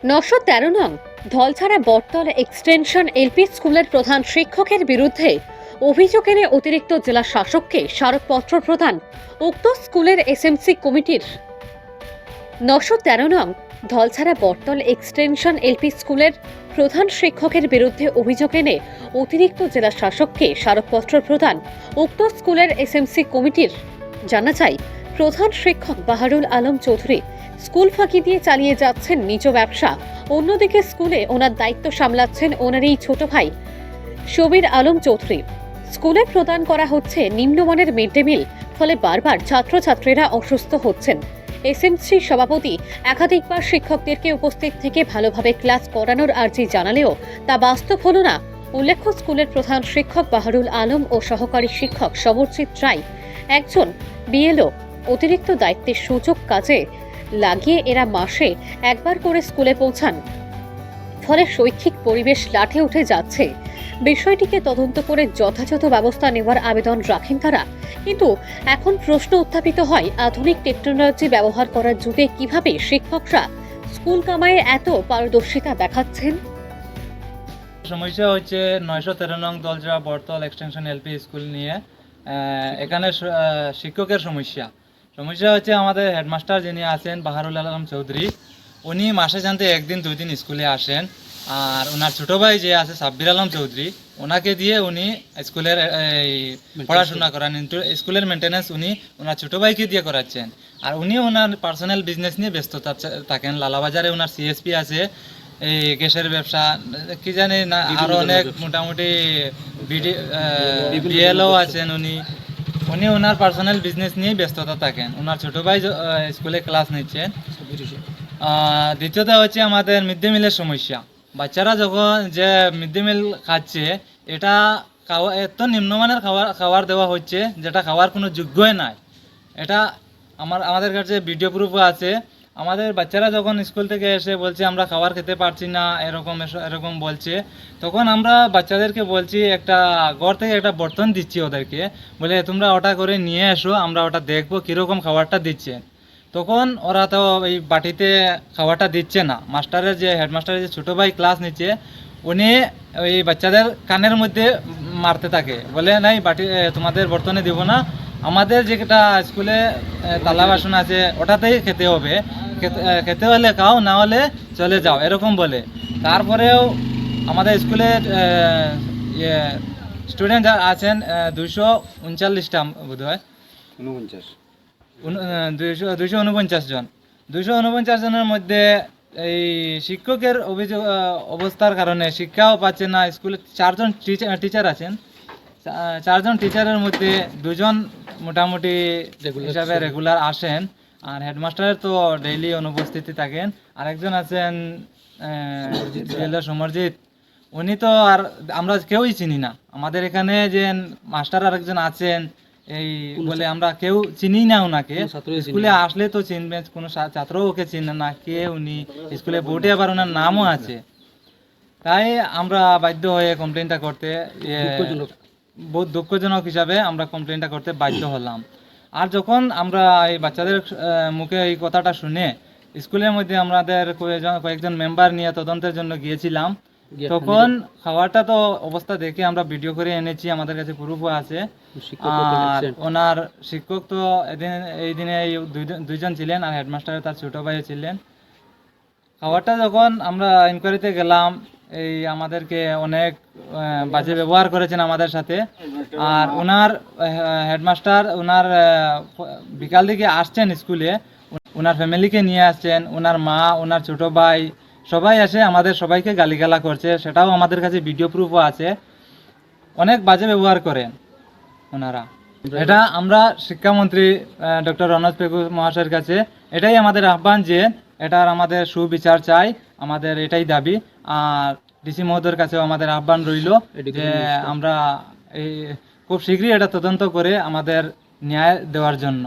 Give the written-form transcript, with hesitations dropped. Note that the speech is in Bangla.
913 নং ধলছাড়া বটতল এক্সটেনশন এলপি স্কুলের প্রধান শিক্ষকের বিরুদ্ধে অভিযোগ এনে অতিরিক্ত জেলা শাসককে স্মারকপত্র প্রদান উক্ত স্কুলের এসএমসি কমিটির। 913 নং ধলছাড়া বটতল এক্সটেনশন এলপি স্কুলের প্রধান শিক্ষকের বিরুদ্ধে অভিযোগ এনে অতিরিক্ত জেলা শাসককে স্মারকপত্র প্রদান উক্ত স্কুলের এসএমসি কমিটির। জানা যায়, প্রধান শিক্ষক বাহারুল আলম চৌধুরী স্কুল ফাঁকি দিয়ে চালিয়ে যাচ্ছেন নিজ ব্যবসা, অন্যদিকে স্কুলে ওনার দায়িত্ব সামলাচ্ছেন ওনারই ছোট ভাই শবির আলম চৌধুরী। স্কুলে প্রদান করা হচ্ছে নিম্নমানের মিড ডে মিল, ফলে বারবার ছাত্রছাত্রীরা অসুস্থ হচ্ছেন। এসএমসি সভাপতি একাধিকবার শিক্ষকদেরকে উপস্থিত থেকে ভালোভাবে ক্লাস করানোর আর্জি জানালেও তা বাস্তব হল না। উল্লেখ্য, স্কুলের প্রধান শিক্ষক বাহারুল আলম ও সহকারী শিক্ষক সমরজিৎ রায় একজন বিএলও অতিরিক্ত দায়িত্বের সুযোগ কাজে লাগিয়ে এরা মাসে একবার করে স্কুলে পৌঁছান, ফলে শৈক্ষিক পরিবেশ লাঠে উঠে যাচ্ছে। বিষয়টিকে তদন্ত করে যথাযথ ব্যবস্থা নেওয়ার আবেদন রাখেন তারা। কিন্তু এখন প্রশ্ন উত্থাপিত হয়, আধুনিক টেকনোলজি ব্যবহার করার যুগে কিভাবে শিক্ষকরা স্কুল কামাইয়ে এত পারদর্শিতা দেখাচ্ছেন। সমস্যা হচ্ছে 913 নং দলছাড়া বটতল এক্সটেনশন এলপি স্কুল নিয়ে। এখানে শিক্ষকের সমস্যা হচ্ছে আমাদের হেডমাস্টার যিনি আছেন বাহারুল আলম চৌধুরী, উনি মাসে জানতে একদিন দুই দিন স্কুলে আসেন। আর ওনার ছোট ভাই যে আছে সাব্বির আলম চৌধুরী, ওনাকে দিয়ে উনি স্কুলের পড়াশোনা করান, কিন্তু স্কুলের মেনটেন্যান্স উনি ওনার ছোট ভাইকে দিয়ে করাচ্ছেন। আর উনি ওনার পার্সোনাল বিজনেস নিয়ে ব্যস্ত থাকেন। লালাবাজারে ওনার সিএসপি আছে, এই গ্যাসের ব্যবসা কি জানি না, আরো অনেক মোটামুটি বিএলও আছেন। উনি ওনার পার্সোনাল বিজনেস নিয়েই ব্যস্ততা থাকেন। ওনার ছোট ভাই স্কুলে ক্লাস নিচ্ছেন। দ্বিতীয়ত হচ্ছে আমাদের মিড ডে মিলের সমস্যা। বাচ্চারা যখন যে মিড ডে মিল খাচ্ছে, এটা এত নিম্নমানের খাবার দেওয়া হচ্ছে যেটা খাওয়ার কোনো যোগ্যই নাই। এটা আমাদের কাছে ভিডিও প্রুফও আছে। আমাদের বাচ্চারা যখন স্কুল থেকে এসে বলছে আমরা খাবার খেতে পারছি না, এরকম বলছে, তখন আমরা বাচ্চাদেরকে বলছি একটা ঘর থেকে একটা বর্তন দিচ্ছি ওদেরকে, বলে তোমরা ওটা করে নিয়ে এসো, আমরা ওটা দেখবো কীরকম খাবারটা দিচ্ছে। তখন ওরা তো এই বাটিতে খাবারটা দিচ্ছে না। হেডমাস্টারের যে ছোটো ভাই ক্লাস নিচ্ছে, উনি ওই বাচ্চাদের কানের মধ্যে মারতে থাকে, বলে নাই বাটি তোমাদের বর্তনে দিব না, আমাদের যেটা স্কুলে তালা বাসন আছে ওটাতেই খেতে হবে, খেতে হলে খাও, না হলে চলে যাও, এরকম বলে। তারপরেও আমাদের স্কুলে স্টুডেন্ট যা আছেন 239টা বোধ হয়, 249 জন। 249 জনের মধ্যে এই শিক্ষকের অবস্থার কারণে শিক্ষাও পাচ্ছে না। স্কুলে 4 জন টিচার আছেন। 4 জন টিচারের মধ্যে 2 জন মোটামুটি হিসাবে রেগুলার আসেন, আর হেডমাস্টারের তো ডেইলি অনুপস্থিতি থাকেন। আর একজন আছেন সমরজিৎ, উনি তো আর আমরা কেউই চিনি না। আমাদের এখানে যে মাস্টার আরেকজন আছেন, এই বলে আমরা কেউ চিনি না ওনাকে। স্কুলে আসলে তো চিনবেন, কোনো ছাত্র ওকে চিনে না কে উনি। স্কুলে বোর্ডে আবার ওনার নামও আছে। তাই আমরা বাধ্য হয়ে কমপ্লেনটা করতে, বহুত দুঃখজনক হিসাবে আমরা কমপ্লেনটা করতে বাধ্য হলাম। আর যখন আমরা এই বাচ্চাদের মুখে এই কথাটা শুনে স্কুলের মধ্যে আমাদের কয়েকজন মেম্বার নিয়ে তদন্তের জন্য গিয়েছিলাম, তখন খাবারটা তো অবস্থা দেখে আমরা ভিডিও করে এনেছি, আমাদের কাছে প্রুফও আছে। আর ওনার শিক্ষক তো এই দিনে 2 জন ছিলেন, আর হেডমাস্টার তার ছোট ভাই ছিলেন। খাবারটা যখন আমরা ইনকোয়ারিতে গেলাম, এই আমাদেরকে অনেক বাজে ব্যবহার করেছেন আমাদের সাথে। আর ওনার হেডমাস্টার ওনার বিকাল দিকে আসছেন স্কুলে, ওনার ফ্যামিলিকে নিয়ে আসছেন, ওনার মা, ওনার ছোট ভাই সবাই এসে আমাদের সবাইকে গালিগালা করছে। সেটাও আমাদের কাছে ভিডিও প্রুফও আছে। অনেক বাজে ব্যবহার করেন ওনারা। এটা আমরা শিক্ষামন্ত্রী ডক্টর রনজ পেগু মহাশয়ের কাছে এটাই আমাদের আহ্বান, যে এটার আমাদের সুবিচার চাই, আমাদের এটাই দাবি। আর ডিসি মহোদয়ের কাছেও আমাদের আহ্বান রইল যে আমরা খুব শীঘ্রই এটা তদন্ত করে আমাদের ন্যায় দেওয়ার জন্য।